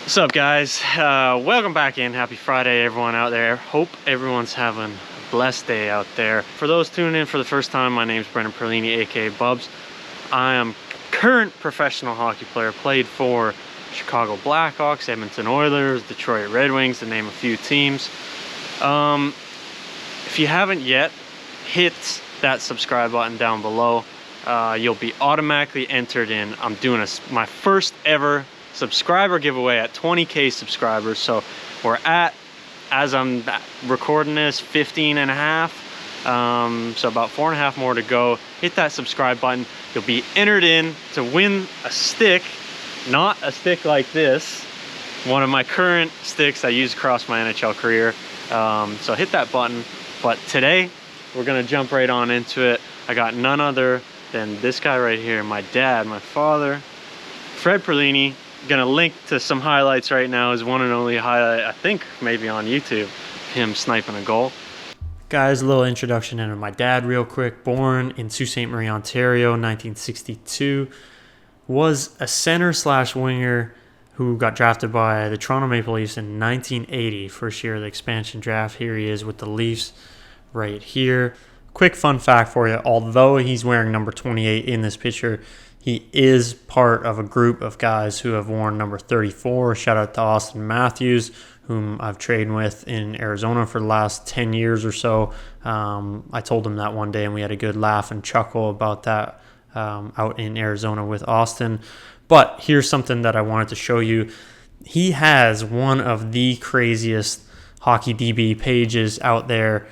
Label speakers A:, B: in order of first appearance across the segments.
A: What's up, guys? Welcome back in. Happy Friday, everyone out there. Hope everyone's having a blessed day out there. For those tuning in for the first time, my name's Perlini, aka Bubs. I am current professional hockey player. Played for Chicago Blackhawks, Edmonton Oilers, Detroit Red Wings, to name a few teams. If you haven't yet, hit that subscribe button down below. You'll be automatically entered in. I'm doing my first ever subscriber giveaway at 20k subscribers. So we're at, as I'm recording this, 15 and a half. So about 4.5 more to go. Hit that subscribe button. You'll be entered in to win a stick, not a stick like this, one of my current sticks I use across my NHL career. So hit that button. But today we're gonna jump right on into it. I got none other than this guy right here, my dad, my father, Fred Perlini. Gonna link to some highlights right now. His one and only highlight, I think, maybe on YouTube, him sniping a goal. Guys, a little introduction into my dad real quick. Born in Sault Ste. Marie, Ontario, 1962. Was a center slash winger who got drafted by the Toronto Maple Leafs in 1980, first year of the expansion draft. Here he is with the Leafs right here. Quick fun fact for you, although he's wearing number 28 in this picture, he is part of a group of guys who have worn number 34. Shout out to Austin Matthews, whom I've traded with in Arizona for the last 10 years or so. I told him that one day, and we had a good laugh and chuckle about that out in Arizona with Austin. But here's something that I wanted to show you. He has one of the craziest hockey DB pages out there.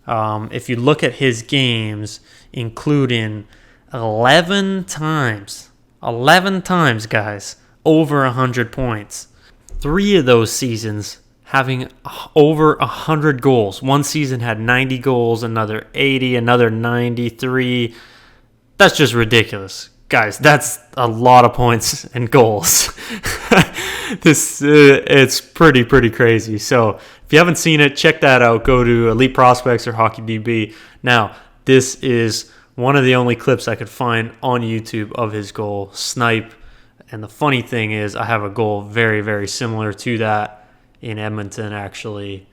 A: If you look at his games, including 11 times, guys, over 100 points. 3 of those seasons having over 100 goals. One season had 90 goals, another 80, another 93. That's just ridiculous. Guys, that's a lot of points and goals. It's pretty crazy. So if you haven't seen it, check that out. Go to Elite Prospects or Hockey DB. Now, this is one of the only clips I could find on YouTube of his goal, snipe. And the funny thing is, I have a goal very similar to that in Edmonton, actually.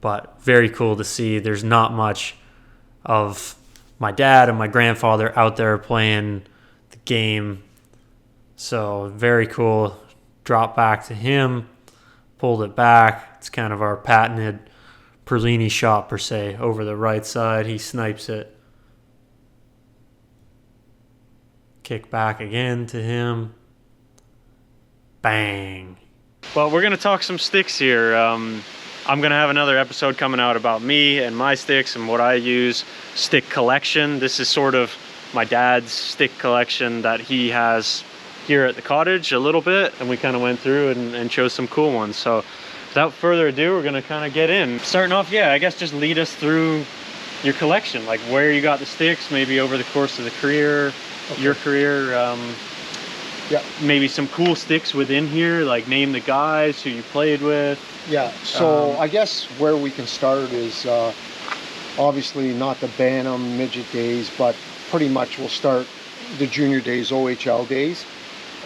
A: But very cool to see. There's not much of my dad and my grandfather out there playing the game. So very cool. Drop back to him. Pulled it back. It's kind of our patented Perlini shot, per se. Over the right side, he snipes it. Kick back again to him. Bang. Well, we're going to talk some sticks here. I'm going to have another episode coming out about me and my sticks and what I use. Stick collection. This is sort of my dad's stick collection that he has here at the cottage a little bit. And we kind of went through and chose some cool ones. So without further ado, we're going to kind of get in. Starting off, yeah, I guess just lead us through your collection. Like where you got the sticks, maybe over the course of the career. Okay. Your career, yeah, maybe some cool sticks within here, like name the guys who you played with.
B: Yeah, so I guess where we can start is obviously not the Bantam midget days, but pretty much we'll start the junior days, OHL days.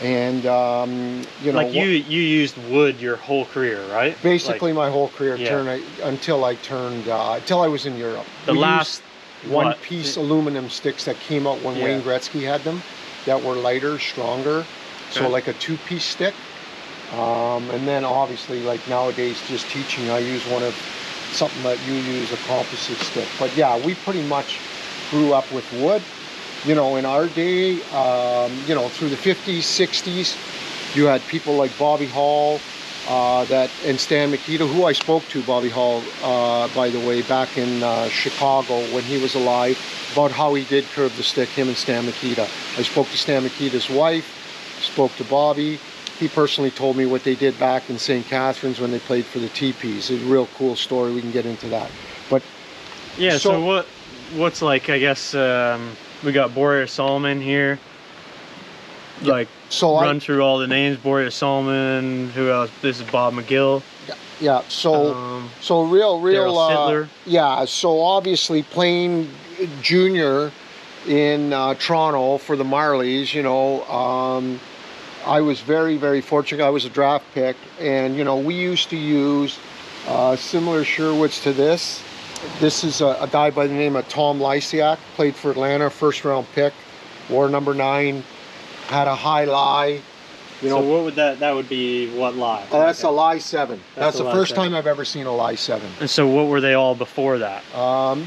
B: And, you know.
A: Like you used wood your whole career, right?
B: Basically
A: like,
B: my whole career,
A: yeah.
B: until I was in Europe.
A: The last
B: one-piece aluminum sticks that came out when Wayne Gretzky had them, that were lighter, stronger, so like a 2-piece stick. And then obviously, like nowadays, just teaching, I use something that you use, a composite stick. But yeah, we pretty much grew up with wood. You know, in our day, you know, through the 50s, 60s, you had people like Bobby Hall, and Stan Mikita, who I spoke to, Bobby Hall, by the way, back in Chicago when he was alive, about how he did curve the stick, him and Stan Mikita. I spoke to Stan Mikita's wife, spoke to Bobby. He personally told me what they did back in St. Catharines when they played for the TPs. It's a real cool story. We can get into that. But
A: yeah, so what's like, I guess, we got Boreas Solomon here. Like, so run through all the names. Boreas Solomon. Who else? This is Bob McGill.
B: Yeah. So real. Yeah. So obviously playing junior in Toronto for the Marlies. You know, I was very, very fortunate. I was a draft pick, and you know, we used to use similar Sherwoods to this. This is a guy by the name of Tom Lysiak, played for Atlanta, first round pick, wore number 9, had a high lie. You know,
A: so what would that would be what lie?
B: Oh, that's a lie 7. That's the first time I've ever seen a lie 7.
A: And so what were they all before that?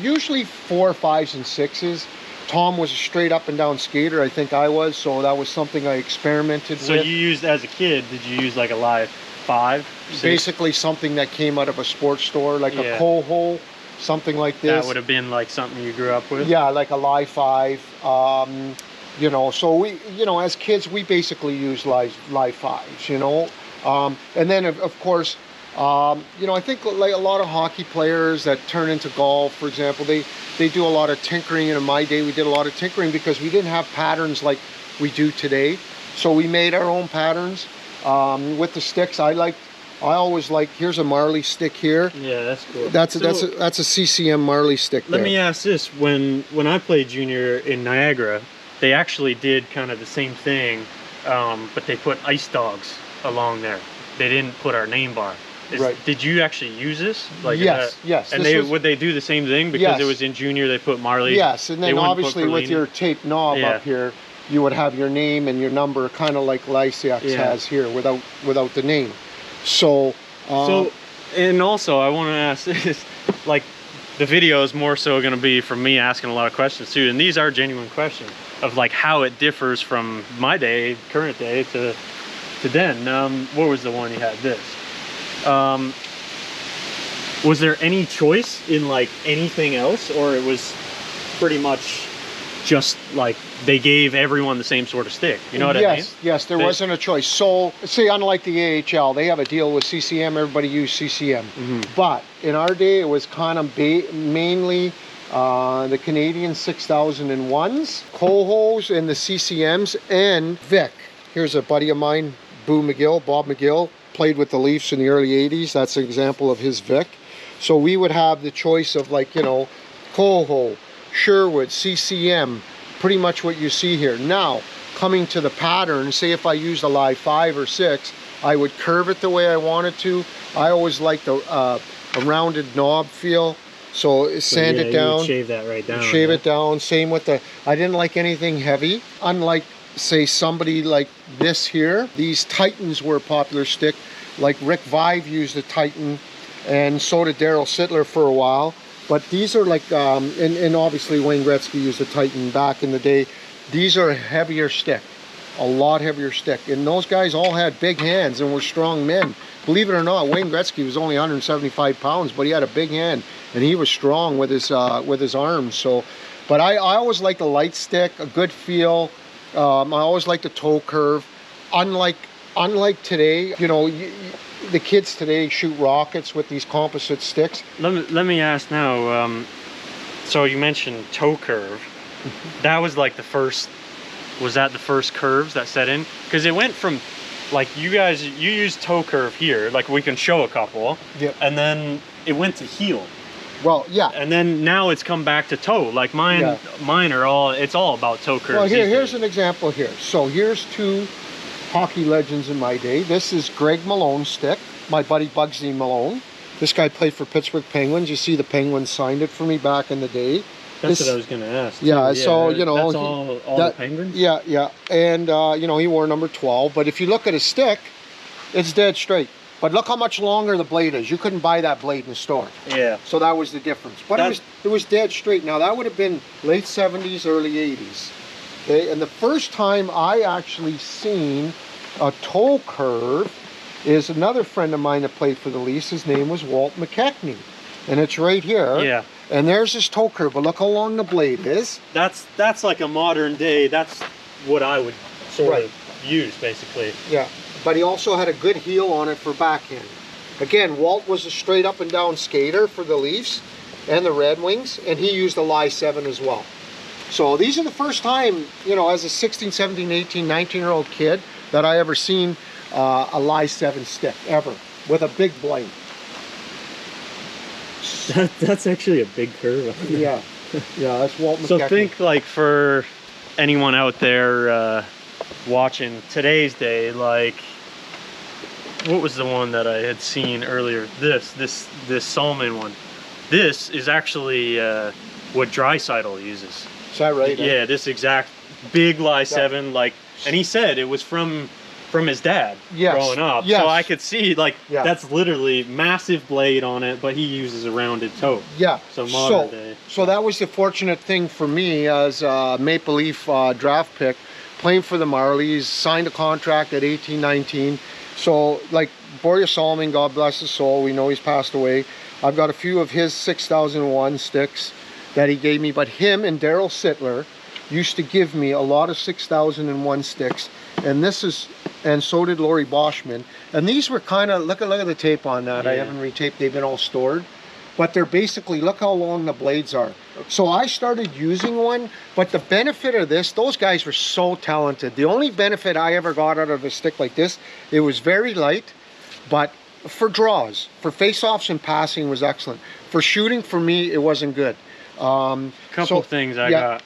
B: Usually 4, 5s, and 6s. Tom was a straight up and down skater, I think I was, so that was something I experimented with.
A: So you used, as a kid, did you use like a lie 5? 6?
B: Basically something that came out of a sports store, like a coho, something like this.
A: That would have been like something you grew up with?
B: Yeah, like a lie 5. You know, so we, you know, as kids, we basically use lie 5s, you know. And then, of course, you know, I think like a lot of hockey players that turn into golf, for example, they do a lot of tinkering. And in my day, we did a lot of tinkering because we didn't have patterns like we do today. So we made our own patterns with the sticks. I always like, here's a Marley stick here.
A: Yeah, that's cool.
B: That's a CCM Marley stick.
A: Let me ask this: when I played junior in Niagara, they actually did kind of the same thing, but they put ice dogs along there. They didn't put our name bar.
B: Right.
A: Did you actually use this? Like
B: yes, yes.
A: And would they do the same thing because it was in junior? They put Marley.
B: Yes, and then obviously with your tape knob up here, you would have your name and your number, kind of like Lysiak has here, without the name. So.
A: And also I want to ask this, like, the video is more so going to be from me asking a lot of questions too, and these are genuine questions of like how it differs from my day, current day, to then. What was the one you had? This. Was there any choice in like anything else, or it was pretty much just like they gave everyone the same sort of stick? You know what I mean?
B: Yes, there wasn't a choice. So, see, unlike the AHL, they have a deal with CCM. Everybody used CCM. But in our day, it was kind of mainly the Canadian 6001s, Cohos, and the CCMs, and Vic. Here's a buddy of mine, Bob McGill, played with the Leafs in the early 80s. That's an example of his Vic. So we would have the choice of, like, you know, Coho, Sherwood, CCM, pretty much what you see here. Now, coming to the pattern, say if I used a lie 5 or 6, I would curve it the way I wanted to. I always liked a rounded knob feel. So sand it down. You would
A: shave that right down.
B: Shave it down. Same with I didn't like anything heavy. Unlike, say, somebody like this here. These Titans were a popular stick. Like Rick Vive used a Titan, and so did Daryl Sittler for a while. But these are like, and obviously Wayne Gretzky used a Titan back in the day. These are a heavier stick, a lot heavier stick. And those guys all had big hands and were strong men. Believe it or not, Wayne Gretzky was only 175 pounds, but he had a big hand, and he was strong with his arms. So, but I always liked a light stick, a good feel. I always liked the toe curve. Unlike today, you know, the kids today shoot rockets with these composite sticks.
A: Let me ask now, so you mentioned toe curve. That was like the first, was that the first curves that set in? Because it went from, like, you used toe curve here, like we can show a couple, and then it went to heel.
B: Well, yeah.
A: And then now it's come back to toe. Like mine are all, it's all about toe curves.
B: Well, here's an example here. So here's 2 hockey legends in my day. This is Greg Malone's stick, my buddy Bugsy Malone. This guy played for Pittsburgh Penguins. You see the Penguins signed it for me back in the day.
A: That's what I was going to ask.
B: Yeah, so, you know.
A: That's all the Penguins?
B: Yeah. And, you know, he wore number 12. But if you look at his stick, it's dead straight. But look how much longer the blade is. You couldn't buy that blade in the store.
A: Yeah.
B: So that was the difference. But it was dead straight. Now, that would have been late 70s, early 80s. Okay, and the first time I actually seen a toe curve is another friend of mine that played for the Leafs. His name was Walt McKechnie. And it's right here.
A: Yeah.
B: And there's his toe curve, but look how long the blade is.
A: That's like a modern day, that's what I would sort of use, basically.
B: Yeah, but he also had a good heel on it for backhand. Again, Walt was a straight up and down skater for the Leafs and the Red Wings, and he used a lie 7 as well. So these are the first time, you know, as a 16, 17, 18, 19-year-old kid that I ever seen a lie 7 stick, ever, with a big blade.
A: That's actually a big curve.
B: Yeah, that's Walt McKechnie.
A: So think, like, for anyone out there watching today's day, like, what was the one that I had seen earlier? This Salmon one. This is actually what Drysidle uses.
B: Is that right?
A: Yeah, this exact big Lie 7, like, and he said it was from his dad growing up.
B: Yes.
A: So I could see, like, that's literally massive blade on it, but he uses a rounded toe.
B: Yeah.
A: So modern day.
B: So that was the fortunate thing for me as a Maple Leaf draft pick, playing for the Marlies, signed a contract at 18, 19. So, like, Borja Salmon, God bless his soul, we know he's passed away. I've got a few of his 6001 sticks that he gave me, but him and Daryl Sittler used to give me a lot of 6001 sticks, and so did Lori Boschman. And these were kind of, look at the tape on that. I haven't retaped, they've been all stored. But they're basically, look how long the blades are. So I started using one, but the benefit of this, those guys were so talented. The only benefit I ever got out of a stick like this, it was very light, but for draws, for face-offs and passing was excellent. For shooting, for me, it wasn't good.
A: Couple things I got.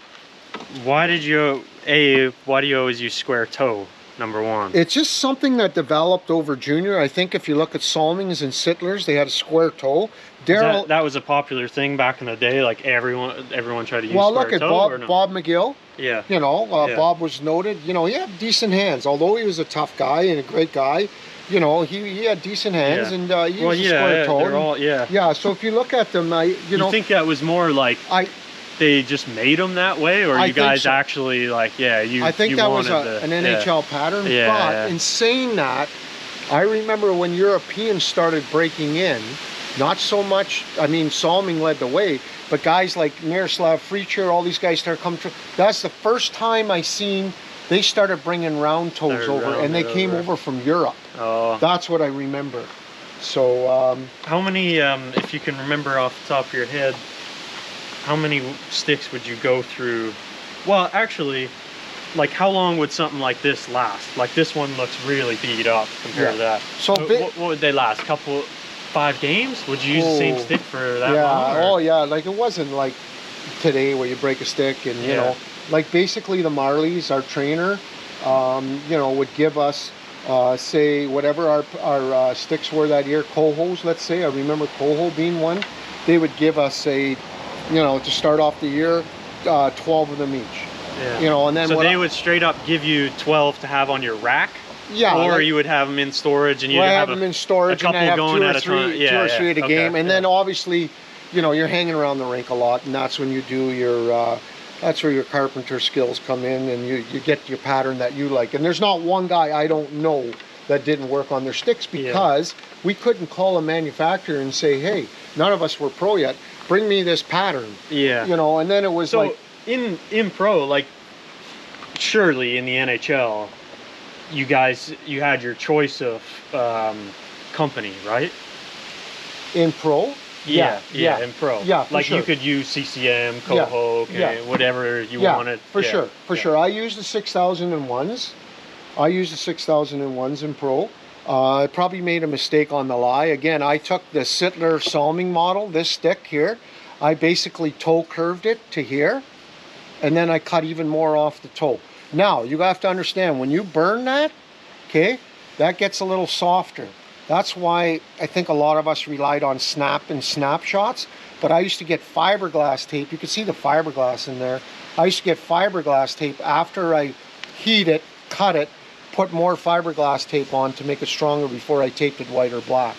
A: Why do you always use square toe, number one?
B: It's just something that developed over junior. I think if you look at Salmings and Sittlers, they had a square toe. Daryl,
A: that was a popular thing back in the day, like everyone tried to use
B: well,
A: square
B: look at
A: toe,
B: Bob McGill.
A: Yeah.
B: You know, Bob was noted. You know, he had decent hands. Although he was a tough guy and a great guy, you know, he had decent hands, and he used a square toe.
A: They're all,
B: yeah, so if you look at them, you know,
A: think that was more like they just made them that way, or you guys actually, like, I
B: think that was an NHL pattern. But in saying that, I remember when Europeans started breaking in, not so much, I mean, Salming led the way, but guys like Miroslav Fricher, all these guys started coming through. That's the first time I seen they started bringing round toes over, and they came over from Europe. Oh. That's what I remember. So,
A: how many, if you can remember off the top of your head, how many sticks would you go through? Well, actually, like, how long would something like this last? Like, this one looks really beat up compared to that. So what would they last? 5 games? Would you use the same stick for that long?
B: Oh yeah, like, it wasn't like today where you break a stick and, you know, like, basically the Marlies, our trainer, you know, would give us, say, whatever our sticks were that year, Cohos, let's say. I remember Coho being one. They would give us you know, to start off the year, 12 of them each. Yeah. You know, and then
A: so they would straight up give you 12 to have on your rack.
B: Yeah.
A: Or you would have them in storage, and you'd have
B: them in storage,
A: a couple
B: and I have
A: going at a time.
B: Two or three at a game, and then obviously, you know, you're hanging around the rink a lot, and that's when you do your. That's where your carpenter skills come in, and you get your pattern that you like. And there's not one guy I don't know that didn't work on their sticks, because we couldn't call a manufacturer and say, hey, none of us were pro yet, bring me this pattern. Yeah. You know, and then it was so, like...
A: in pro, like, surely in the NHL, you had your choice of company, right?
B: In pro?
A: Yeah, in pro.
B: Yeah,
A: like,
B: sure.
A: You could use CCM, Coho, whatever you wanted.
B: For sure. I used the 6001s. I used the 6001s in pro. I probably made a mistake on the lie. Again, I took the Sittler Salming model, this stick here. I basically toe curved it to here, and then I cut even more off the toe. Now, you have to understand, when you burn that, okay, that gets a little softer. That's why I think a lot of us relied on snap and snapshots, but I used to get fiberglass tape. You can see the fiberglass in there. I used to get fiberglass tape after I heat it, cut it, put more fiberglass tape on to make it stronger before I taped it white or black.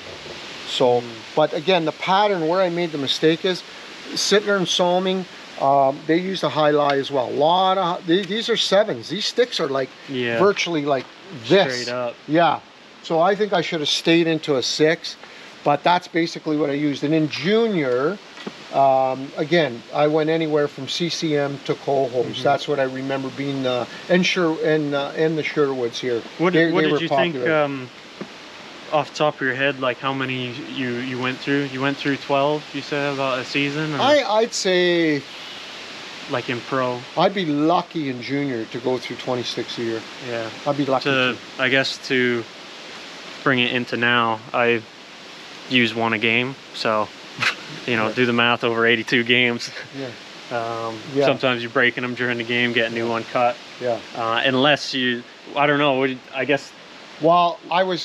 B: So, but again, the pattern where I made the mistake is Sittler and Salming, they used a high lie as well. These are 7s. These sticks are like virtually like this.
A: Straight up.
B: Yeah. So I think I should have stayed into a 6, but that's basically what I used. And in junior, again, I went anywhere from CCM to Cohos. That's what I remember being and the Sherwoods here.
A: What did you think, off the top of your head, like how many you went through? You went through 12, you said, about a season? Or?
B: I'd say...
A: Like in pro?
B: I'd be lucky in junior to go through 26 a year. Yeah. I'd be lucky
A: I guess to bring it into now, I use 1 a game, so you know, do the math over 82 games. Sometimes you're breaking them during the game, getting a new one cut. Unless you I don't know. I guess.
B: Well, I was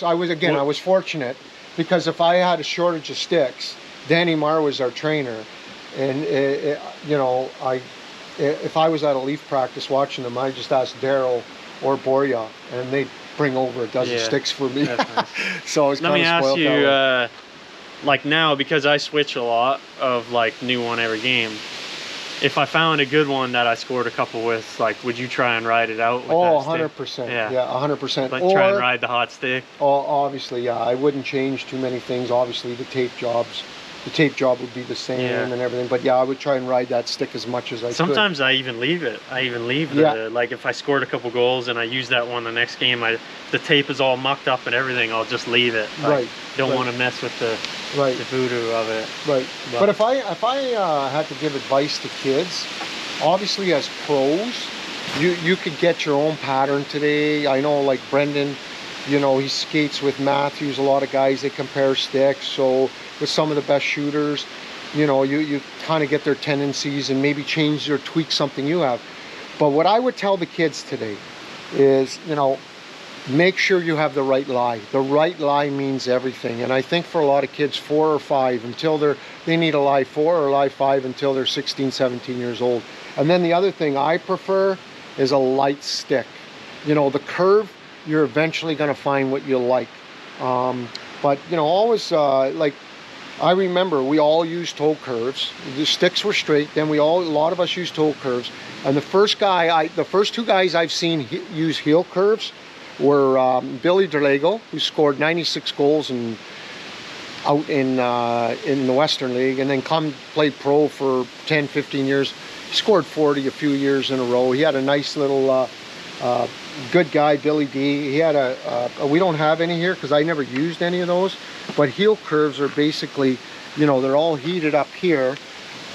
B: fortunate because if I had a shortage of sticks, Danny Marr was our trainer, and you know, if I was at a leaf practice watching them, I just asked Daryl or Borja, and they'd bring over a dozen sticks for me.
A: Nice.
B: So I was kind of spoiled.
A: Let me ask you, like now, because I switch a lot of like new one every game. If I found a good one that I scored a couple with, like, would you try and ride it out with that
B: 100%. Yeah, 100%.
A: Like, try and ride the hot stick?
B: Oh, obviously, yeah. I wouldn't change too many things. Obviously, the tape job would be the same and everything. But yeah, I would try and ride that stick as much as I could.
A: Sometimes I even leave it. I even leave the, like, if I scored a couple goals and I use that one the next game, the tape is all mucked up and everything, I'll just leave it. I don't want to mess with the voodoo of it.
B: Right. But if I had to give advice to kids, obviously as pros, you could get your own pattern today. I know, like Brendan, you know, he skates with Matthews. A lot of guys, they compare sticks. So with some of the best shooters, you know, you kind of get their tendencies and maybe change or tweak something you have. But what I would tell the kids today is, you know, make sure you have the right lie. The right lie means everything. And I think for a lot of kids, 4 or 5 until they need a lie 4 or lie 5 until they're 16, 17 years old. And then the other thing I prefer is a light stick. You know, the curve, you're eventually going to find what you like. But, you know, always like, I remember we all used toe curves. The sticks were straight. Then a lot of us used toe curves. And the first 2 guys I've seen use heel curves were Billy Derlego, who scored 96 goals out in the Western League, and then played pro for 10, 15 years. He scored 40 a few years in a row. He had a nice little good guy, Billy D. He had we don't have any here because I never used any of those, but heel curves are basically, you know, they're all heated up here,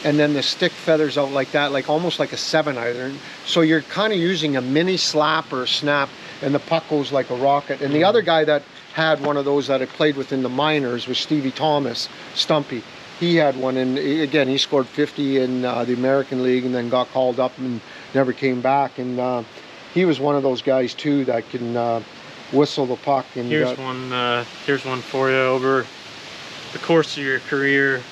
B: and then the stick feathers out like that, like almost like a 7-iron. So you're kind of using a mini slap or a snap, and the puck goes like a rocket. And the other guy that had one of those that I played with in the minors was Stevie Thomas, Stumpy. He had one, and again, he scored 50 in the American League and then got called up and never came back. And he was one of those guys too that can whistle the puck. And
A: here's one for you. Over the course of your career,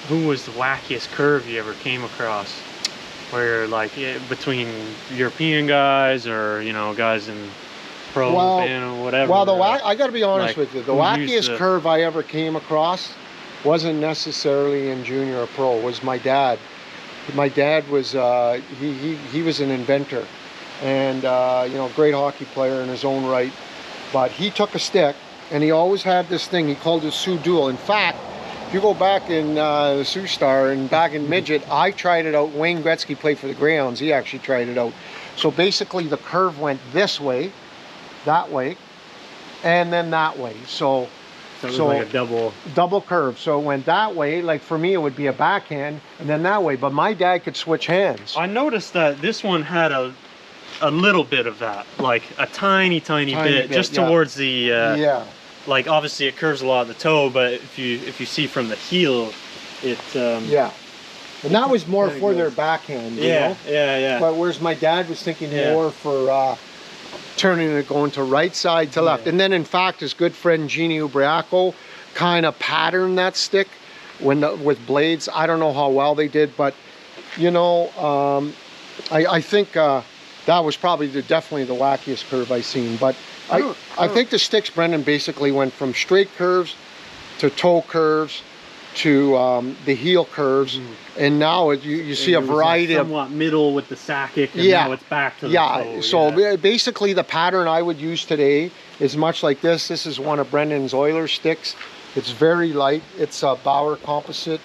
A: who was the wackiest curve you ever came across? Where, like, between European guys or, you know, guys in pro or whatever.
B: Well, I got to be honest with you. The wackiest curve I ever came across wasn't necessarily in junior or pro. It was my dad. My dad was he was an inventor, and you know, great hockey player in his own right. But he took a stick, and he always had this thing he called it Sioux Duel. In fact, if you go back in the Sioux Star and back in midget, I tried it out. Wayne Gretzky played for the Greyhounds. He actually tried it out. So basically the curve went this way, that way, and then that way. So
A: it was like a
B: double curve. So it went that way. Like for me, it would be a backhand, and then that way. But my dad could switch hands.
A: I noticed that this one had a little bit of that, like a tiny bit, just towards the like, obviously it curves a lot at the toe, but if you see from the heel, it
B: and that was more for their backhand, you know? But whereas my dad was thinking more for turning it, going to right side to left. And then in fact his good friend Genie Ubriaco kind of patterned that stick with blades. I don't know how well they did, but you know, I think that was probably definitely the wackiest curve I've seen. But I think the sticks, Brendan, basically went from straight curves to toe curves to the heel curves, and now you see a variety of
A: somewhat middle with the Sakic, and now it's back to the toe.
B: So basically the pattern I would use today is much like this. This is one of Brendan's Oilers sticks. It's very light. It's a Bauer composite.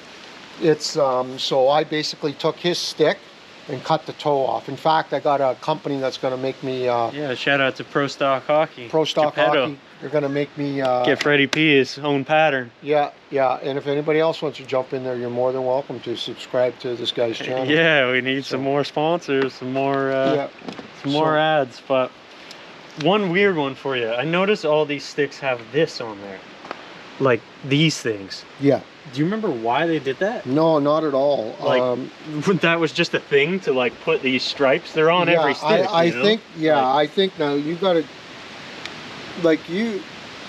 B: It's so I basically took his stick and cut the toe off. In fact, I got a company that's going to make me
A: shout out to Pro Stock Hockey.
B: Pro Stock Hockey. They're going to make me
A: get Freddie P his own pattern.
B: Yeah. And if anybody else wants to jump in there, you're more than welcome to subscribe to this guy's channel.
A: Yeah, we need some more sponsors, some more ads. But one weird one for you. I noticed all these sticks have this on there. like these things.
B: Yeah.
A: Do you remember why they did that?
B: No, not at all.
A: Like, that was just a thing to like put these stripes. They're on every stick.
B: I think, yeah, like, I think now you got to, like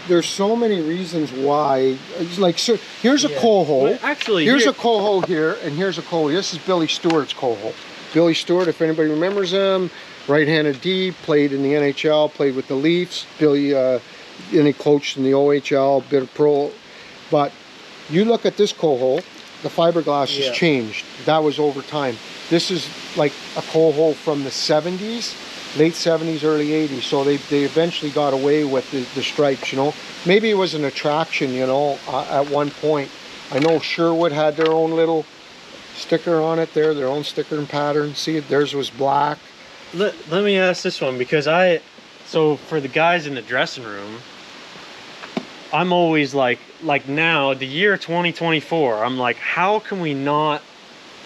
B: there's so many reasons why. Like, so here's a coal hole.
A: Well, actually,
B: here's a coal hole here, and here's a coal hole. This is Billy Stewart's coal hole. Billy Stewart, if anybody remembers him, right-handed D, played in the NHL, played with the Leafs. Billy, and he coached in the OHL, bit of pro. But you look at this coal hole, the fiberglass has changed. That was over time. This is like a coal hole from the 70s, late 70s, early 80s. So they eventually got away with the stripes, you know. Maybe it was an attraction, you know, at one point. I know Sherwood had their own little sticker on it there, their own sticker and pattern. See, theirs was black.
A: Let me ask this one, because so for the guys in the dressing room, I'm always like now, the year 2024, I'm like, how can we not,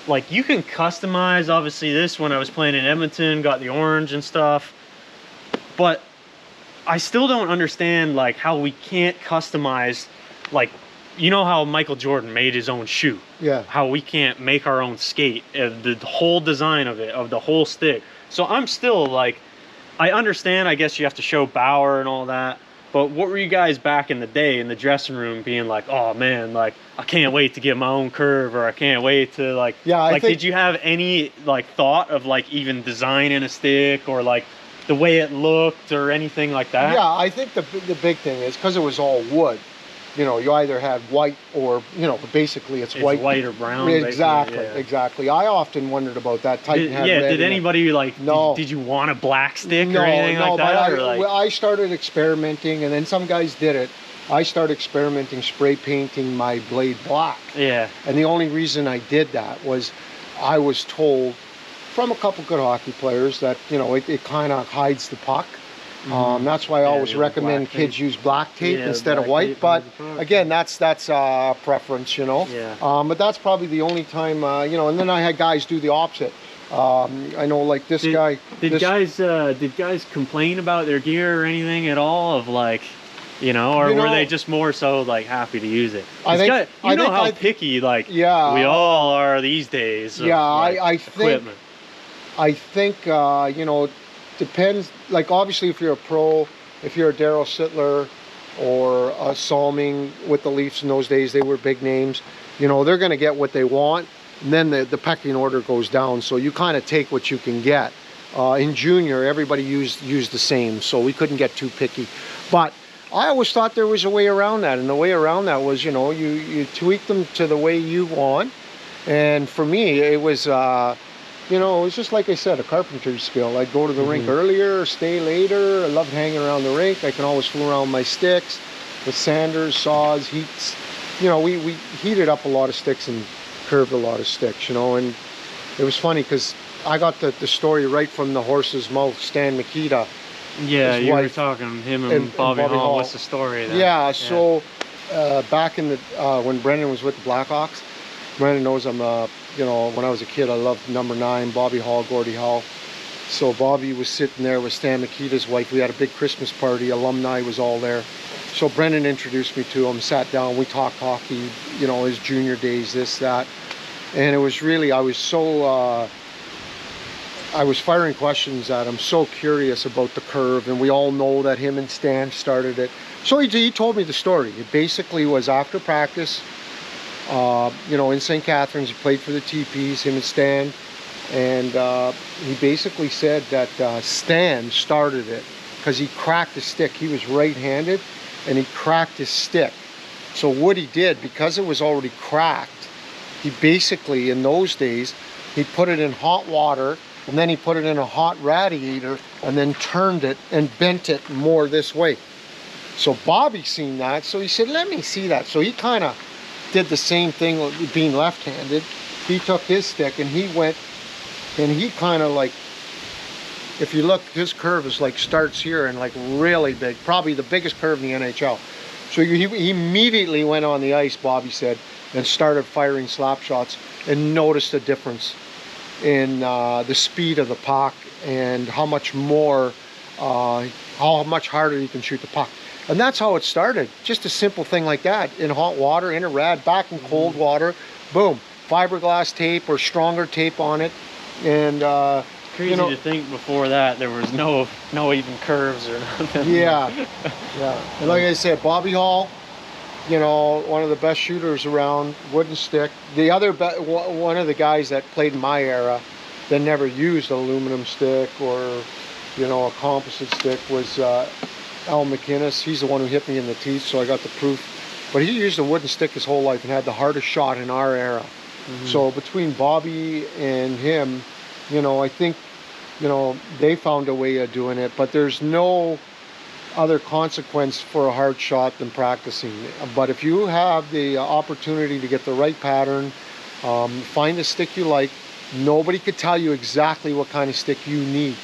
A: like, you can customize, obviously this, when I was playing in Edmonton, got the orange and stuff, but I still don't understand, like, how we can't customize, like, you know how Michael Jordan made his own shoe?
B: Yeah.
A: How we can't make our own skate, the whole design of it, of the whole stick. So I'm still like, I understand, I guess you have to show power and all that, but what were you guys back in the day in the dressing room being like, oh man, like, I can't wait to get my own curve, or I can't wait to like, did you have any like thought of like even designing a stick, or like the way it looked or anything like that?
B: Yeah, I think the big thing is, because it was all wood, you know, you either had white or, you know, basically it's white
A: or brown.
B: Exactly, exactly. I often wondered about that.
A: Did anybody like,
B: no,
A: did you want a black stick or anything like that?
B: I started experimenting, and then some guys did it. I started experimenting, spray painting my blade black. Yeah. And the only reason I did that was I was told from a couple good hockey players that, you know, it kind of hides the puck. That's why I always recommend kids use black tape instead of white. But again, that's preference, you know. Yeah. But that's probably the only time, you know. And then I had guys do the opposite. I know, like this guy.
A: Did guys complain about their gear or anything at all? Of like, you know, or were they just more so like happy to use it? I think you know how picky like we all are these days.
B: Yeah, I think you know. Depends, like obviously if you're a pro, if you're a Daryl Sittler or a Salming with the Leafs in those days, they were big names, you know, they're going to get what they want, and then the pecking order goes down, so you kind of take what you can get. In junior, everybody used the same, so we couldn't get too picky. But I always thought there was a way around that, and the way around that was, you know, you tweak them to the way you want. And for me, it was you know, it was just like I said, a carpentry skill. I'd go to the rink earlier, stay later. I loved hanging around the rink. I can always fool around with my sticks, with sanders, saws, heats. You know, we heated up a lot of sticks and curved a lot of sticks, you know. And it was funny because I got the story right from the horse's mouth, Stan Mikita.
A: Yeah, you were talking, him and Bobby Hall. What's the story there?
B: Yeah, so back in the, when Brendan was with the Blackhawks, Brendan knows I'm you know, when I was a kid, I loved number 9, Bobby Hall, Gordie Hall. So Bobby was sitting there with Stan Mikita's wife. We had a big Christmas party. Alumni was all there. So Brendan introduced me to him, sat down. We talked hockey, you know, his junior days, this, that. And it was really, I was so, I was firing questions at him, so curious about the curve. And we all know that him and Stan started it. So he told me the story. It basically was after practice, you know, in St. Catharines, he played for the TPs, him and Stan, and he basically said that Stan started it because he cracked his stick. He was right-handed, and he cracked his stick. So what he did, because it was already cracked, he basically, in those days, he put it in hot water, and then he put it in a hot radiator, and then turned it and bent it more this way. So Bobby seen that, so he said, let me see that. So he kind of did the same thing with being left-handed. He took his stick and he went, and he kind of like, if you look, his curve is like starts here and like really big, probably the biggest curve in the NHL. So he immediately went on the ice, Bobby said, and started firing slap shots, and noticed a difference in the speed of the puck and how much more, how much harder you can shoot the puck. And that's how it started. Just a simple thing like that. In hot water, in a rad, back in cold water, boom, fiberglass tape or stronger tape on it. And
A: crazy to think before that there was no even curves or nothing.
B: Yeah, yeah. And like I said, Bobby Hall, you know, one of the best shooters around, wooden stick. The other one of the guys that played in my era that never used an aluminum stick or, you know, a composite stick was Al McInnes. He's the one who hit me in the teeth, so I got the proof. But he used a wooden stick his whole life and had the hardest shot in our era. So between Bobby and him, you know, I think, you know, they found a way of doing it, but there's no other consequence for a hard shot than practicing. But if you have the opportunity to get the right pattern, find a stick you like, nobody could tell you exactly what kind of stick you need.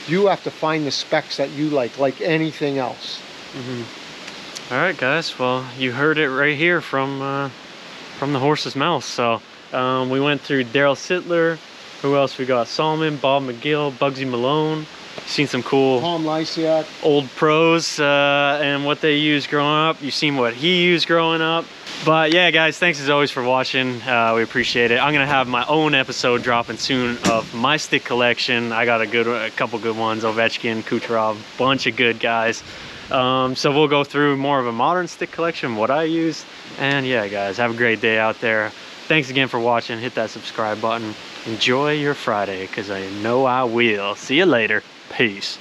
B: You have to find the specs that you like anything else.
A: All right, guys, well, you heard it right here from the horse's mouth. So we went through Daryl Sittler. Who else we got? Solomon, Bob McGill, Bugsy Malone. Seen some cool
B: Tom Lysiak,
A: old pros and what they used growing up. You've seen what he used growing up. But yeah, guys, thanks as always for watching. We appreciate it. I'm gonna have my own episode dropping soon of my stick collection. I got a couple good ones: Ovechkin, Kucherov, bunch of good guys. So we'll go through more of a modern stick collection, what I use. And yeah, guys, have a great day out there. Thanks again for watching. Hit that subscribe button. Enjoy your Friday, because I know I will. See you later. Peace.